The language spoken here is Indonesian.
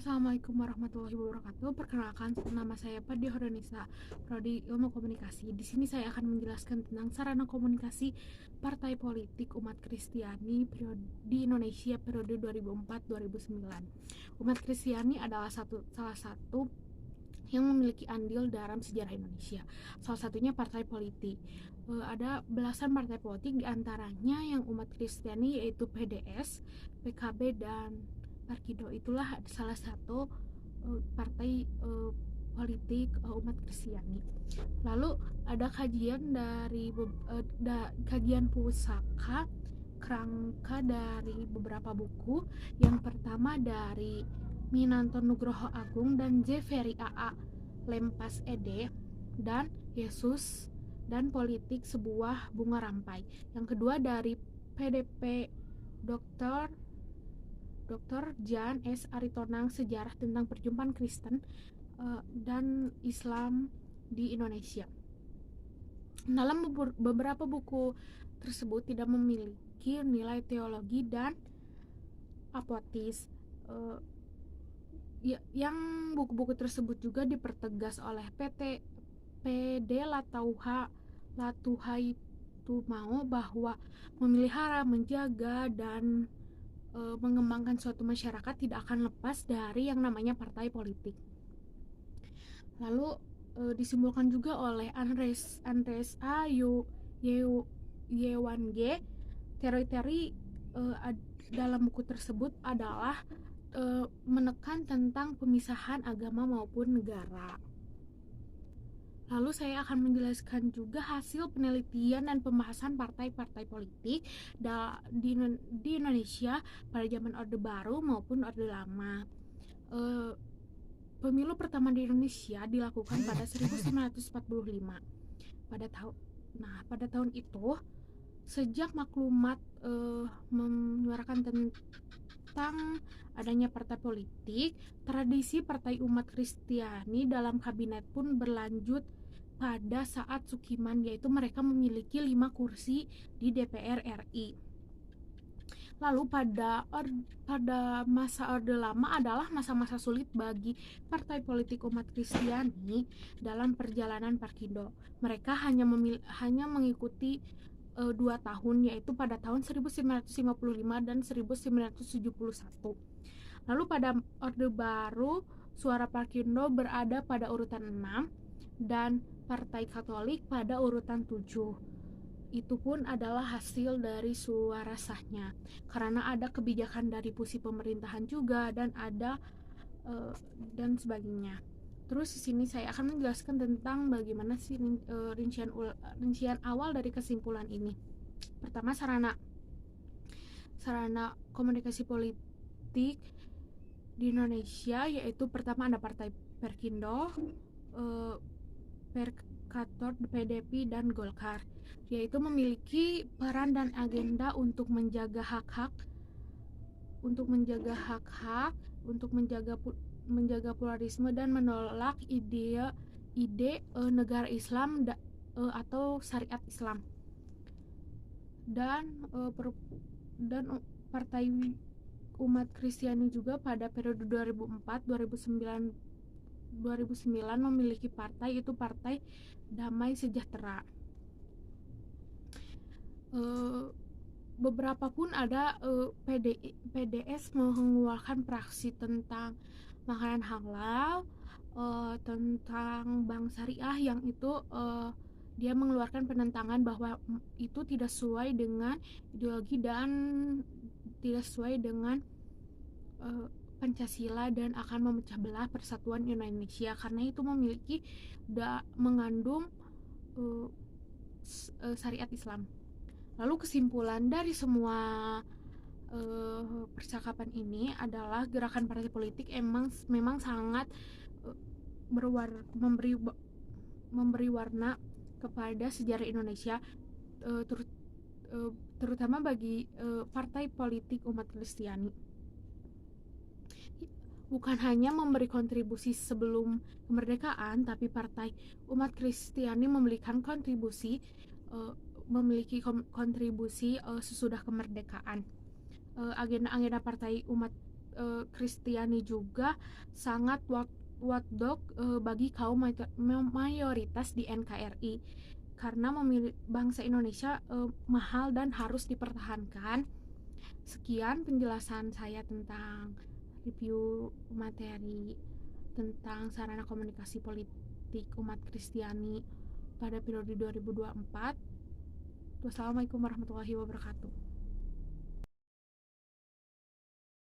Assalamualaikum warahmatullahi wabarakatuh. Perkenalkan, nama saya Padi Horonisa, Prodi Ilmu Komunikasi. Di sini saya akan menjelaskan tentang sarana komunikasi partai politik umat Kristiani di Indonesia periode 2004-2009. Umat Kristiani adalah salah satu yang memiliki andil dalam sejarah Indonesia. Salah satunya partai politik. Ada belasan partai politik, diantaranya yang umat Kristiani yaitu PDS, PKB, dan Parkido. Itulah salah satu partai politik umat Kristiani. Lalu ada kajian dari kajian pusaka kerangka dari beberapa buku. Yang pertama dari Minanto Nugroho Agung dan J. Ferry A.A. Lempas ed. dan Yesus dan Politik Sebuah Bunga Rampai. Yang kedua dari PDP Dr. Jan S. Aritonang, Sejarah tentang Perjumpaan Kristen dan Islam di Indonesia. Dalam beberapa buku tersebut tidak memiliki nilai teologi dan apotis. Yang buku-buku tersebut juga dipertegas oleh PD Latuhai Tumao bahwa memelihara, menjaga, dan mengembangkan suatu masyarakat tidak akan lepas dari yang namanya partai politik. Lalu disimpulkan juga oleh Andres A. Yewan G. Teori-teori dalam buku tersebut adalah menekan tentang pemisahan agama maupun negara. Lalu saya akan menjelaskan juga hasil penelitian dan pembahasan partai-partai politik di Indonesia pada zaman Orde Baru maupun Orde Lama. Pemilu pertama di Indonesia dilakukan pada 1945. Pada tahun itu, sejak maklumat menyuarakan tentang adanya partai politik, tradisi Partai Umat Kristiani dalam kabinet pun berlanjut pada saat Sukiman, yaitu mereka memiliki 5 kursi di DPR RI. Lalu pada masa Orde Lama adalah masa-masa sulit bagi partai politik umat Kristiani dalam perjalanan Parkido. Mereka hanya mengikuti 2 tahun, yaitu pada tahun 1955 dan 1971. Lalu pada Orde Baru, suara Parkindo berada pada urutan 6 dan Partai Katolik pada urutan 7. Itu pun adalah hasil dari suara sahnya, karena ada kebijakan dari pusat pemerintahan juga dan sebagainya. Terus di sini saya akan menjelaskan tentang bagaimana sih rincian awal dari kesimpulan ini. Pertama, sarana komunikasi politik di Indonesia, yaitu pertama ada Partai Perkindo, Perkator, PDP, dan Golkar, yaitu memiliki peran dan agenda untuk menjaga hak-hak, untuk menjaga pluralisme dan menolak ide negara Islam atau syariat Islam. Dan Partai Umat Kristiani juga pada periode 2004-2009 memiliki partai, itu Partai Damai Sejahtera. Beberapa pun ada PDS mengeluarkan praksi tentang makanan halal, tentang bank syariah, yang itu dia mengeluarkan penentangan bahwa itu tidak sesuai dengan ideologi dan tidak sesuai dengan Pancasila dan akan memecah belah persatuan Indonesia, karena itu mengandung syariat Islam. Lalu kesimpulan dari semua percakapan ini adalah gerakan partai politik memang sangat memberi warna kepada sejarah Indonesia, terutama bagi partai politik umat Kristiani. Bukan hanya memberi kontribusi sebelum kemerdekaan, tapi Partai Umat Kristiani memiliki kontribusi sesudah kemerdekaan. Agenda-agenda Partai Umat Kristiani juga sangat watchdog bagi kaum mayoritas di NKRI, karena memilih bangsa Indonesia mahal dan harus dipertahankan. Sekian penjelasan saya tentang review materi tentang sarana komunikasi politik umat Kristiani pada periode 2024. Wassalamualaikum warahmatullahi wabarakatuh.